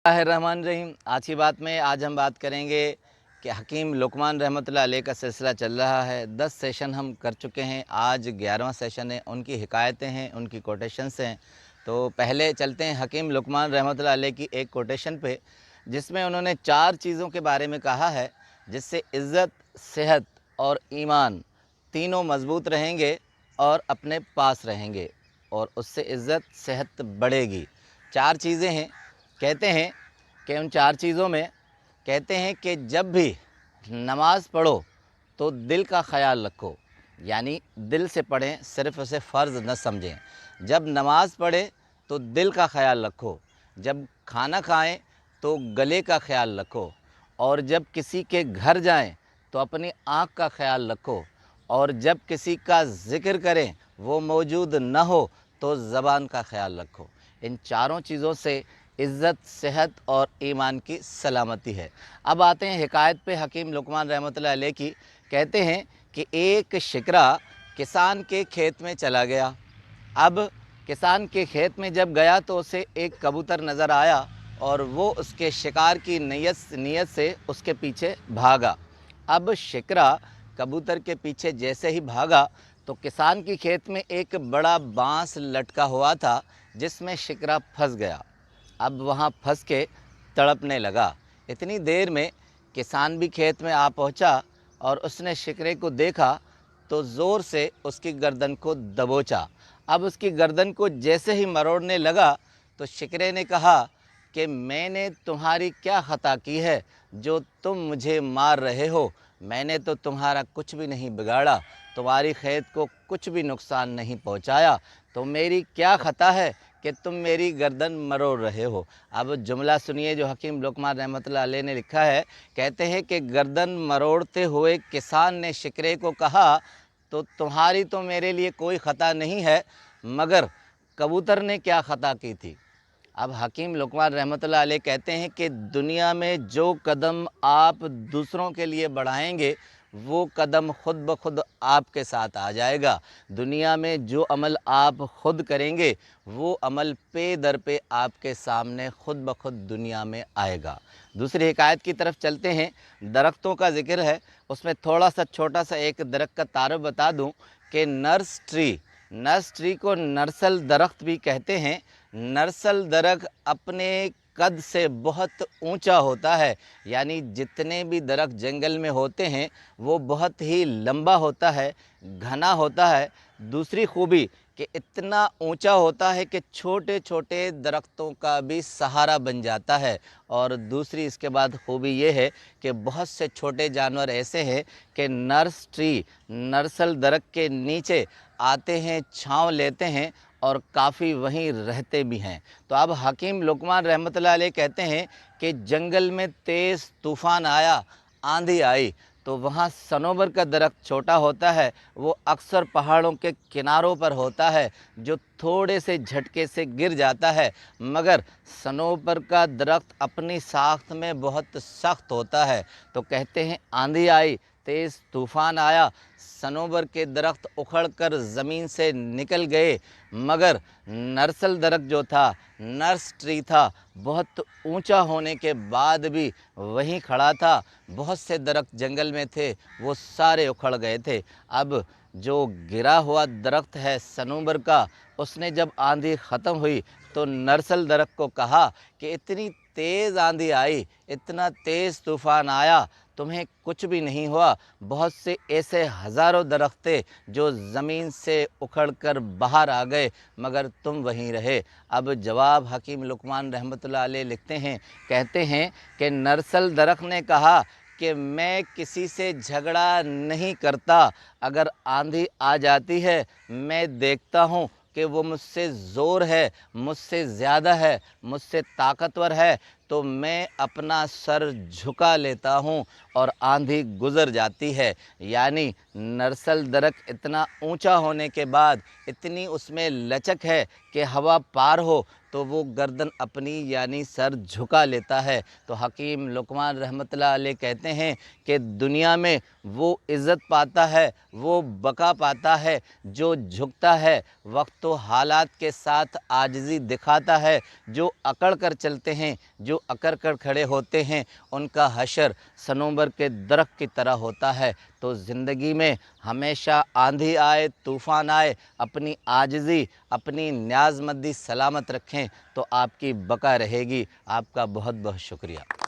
बिस्मिल्लाहिर्रहमानिर्रहीम। आज की बात में आज हम बात करेंगे कि हकीम लुक़मान रहमतुल्लाह अलैह का सिलसिला चल रहा है। 10 सेशन हम कर चुके हैं, आज 11वां सेशन है। उनकी हिकायतें हैं, उनकी कोटेशंस हैं। तो पहले चलते हैं हकीम लुक़मान रहमतुल्लाह अलैह की एक कोटेशन पे, जिसमें उन्होंने 4 चीज़ों के बारे में कहा है जिससे इज़्ज़त, सेहत और ईमान तीनों मज़बूत रहेंगे और अपने पास रहेंगे और उससे इज़्ज़त, सेहत बढ़ेगी। 4 चीज़ें हैं। कहते हैं कि उन 4 चीज़ों में कहते हैं कि जब भी नमाज़ पढ़ो तो दिल का ख़याल रखो, यानी दिल से पढ़ें, सिर्फ़ उसे फ़र्ज़ न समझें। जब नमाज़ पढ़ें तो दिल का ख़याल रखो, जब खाना खाएं तो गले का ख़याल रखो, और जब किसी के घर जाएं तो अपनी आँख का ख़याल रखो, और जब किसी का ज़िक्र करें वो मौजूद न हो तो ज़बान का ख़याल रखो। इन चारों चीज़ों से इज़्ज़त, सेहत और ईमान की सलामती है। अब आते हैं हिकायत पे हकीम लुक़मान रहमतुल्लाह अलैह की। कहते हैं कि एक शिकरा किसान के खेत में चला गया। अब किसान के खेत में जब गया तो उसे एक कबूतर नज़र आया और वो उसके शिकार की नीयत से उसके पीछे भागा। अब शिकरा कबूतर के पीछे जैसे ही भागा तो किसान की खेत में एक बड़ा बाँस लटका हुआ था, जिसमें शिकरा फंस गया। अब वहाँ फंस के तड़पने लगा। इतनी देर में किसान भी खेत में आ पहुँचा और उसने शिकरे को देखा तो ज़ोर से उसकी गर्दन को दबोचा। अब उसकी गर्दन को जैसे ही मरोड़ने लगा तो शिकरे ने कहा कि मैंने तुम्हारी क्या ख़ता की है जो तुम मुझे मार रहे हो? मैंने तो तुम्हारा कुछ भी नहीं बिगाड़ा, तुम्हारी खेत को कुछ भी नुकसान नहीं पहुँचाया, तो मेरी क्या ख़ता है कि तुम मेरी गर्दन मरोड़ रहे हो? अब जुमला सुनिए जो हकीम लुक़मान रहमतुल्लाह अलैह ने लिखा है। कहते हैं कि गर्दन मरोड़ते हुए किसान ने शिकरे को कहा, तो तुम्हारी तो मेरे लिए कोई ख़ता नहीं है, मगर कबूतर ने क्या ख़ता की थी? अब हकीम लुक़मान रहमतुल्लाह अलैह कहते हैं कि दुनिया में जो कदम आप दूसरों के लिए बढ़ाएंगे वो कदम खुद ब खुद आपके साथ आ जाएगा। दुनिया में जो अमल आप खुद करेंगे वो अमल पे दर पे आपके सामने खुद ब खुद दुनिया में आएगा। दूसरी हिकायत की तरफ चलते हैं। दरख्तों का ज़िक्र है, उसमें थोड़ा सा छोटा सा एक दरख्त का तारुफ बता दूं कि नर्स ट्री को नर्सल दरख्त भी कहते हैं। नर्सल दरख्त अपने कद से बहुत ऊंचा होता है, यानी जितने भी दरख्त जंगल में होते हैं वो बहुत ही लंबा होता है, घना होता है। दूसरी खूबी कि इतना ऊंचा होता है कि छोटे छोटे दरख्तों का भी सहारा बन जाता है। और दूसरी इसके बाद खूबी ये है कि बहुत से छोटे जानवर ऐसे हैं कि नर्सल दरख्त के नीचे आते हैं, छाँव लेते हैं और काफ़ी वहीं रहते भी हैं। तो अब हकीम लुक़मान रहमतुल्लाह अलैह कहते हैं कि जंगल में तेज़ तूफ़ान आया, आंधी आई, तो वहाँ सनोबर का दरख्त छोटा होता है, वो अक्सर पहाड़ों के किनारों पर होता है, जो थोड़े से झटके से गिर जाता है, मगर सनोबर का दरख्त अपनी साख्त में बहुत सख्त होता है। तो कहते हैं आंधी आई, तेज़ तूफ़ान आया, सनोबर के दरख्त उखड़ कर ज़मीन से निकल गए, मगर नर्सल दरख्त जो था, नर्स ट्री था, बहुत ऊंचा होने के बाद भी वहीं खड़ा था। बहुत से दरख्त जंगल में थे, वो सारे उखड़ गए थे। अब जो गिरा हुआ दरख्त है सनोबर का, उसने जब आंधी ख़त्म हुई तो नर्सल दरख्त को कहा कि इतनी तेज़ आंधी आई, इतना तेज़ तूफ़ान आया, तुम्हें कुछ भी नहीं हुआ। बहुत से ऐसे हज़ारों दरख्त थे जो ज़मीन से उखड़कर बाहर आ गए, मगर तुम वहीं रहे। अब जवाब हकीम लुक़मान रहमतुल्लाह अलैह लिखते हैं, कहते हैं कि नर्सल दरख्त ने कहा कि मैं किसी से झगड़ा नहीं करता। अगर आंधी आ जाती है, मैं देखता हूँ कि वो मुझसे ज़ोर है, मुझसे ज़्यादा है, मुझसे ताकतवर है, तो मैं अपना सर झुका लेता हूँ और आंधी गुज़र जाती है। यानी नर्सल दरख्त इतना ऊंचा होने के बाद इतनी उसमें लचक है कि हवा पार हो تو وہ گردن اپنی یعنی سر جھکا لیتا ہے۔ تو حکیم لقمان رحمۃ اللہ علیہ کہتے ہیں کہ دنیا میں وہ عزت پاتا ہے، وہ بقا پاتا ہے جو جھکتا ہے، وقت و حالات کے ساتھ عاجزی دکھاتا ہے۔ جو اکڑ کر چلتے ہیں، جو اکڑ کر کھڑے ہوتے ہیں، ان کا حشر صنوبر کے درخت کی طرح ہوتا ہے۔ تو زندگی میں ہمیشہ آندھی آئے، طوفان آئے، اپنی عاجزی، اپنی نیاز مندی سلامت رکھیں تو آپ کی بقا رہے گی۔ آپ کا بہت بہت شکریہ۔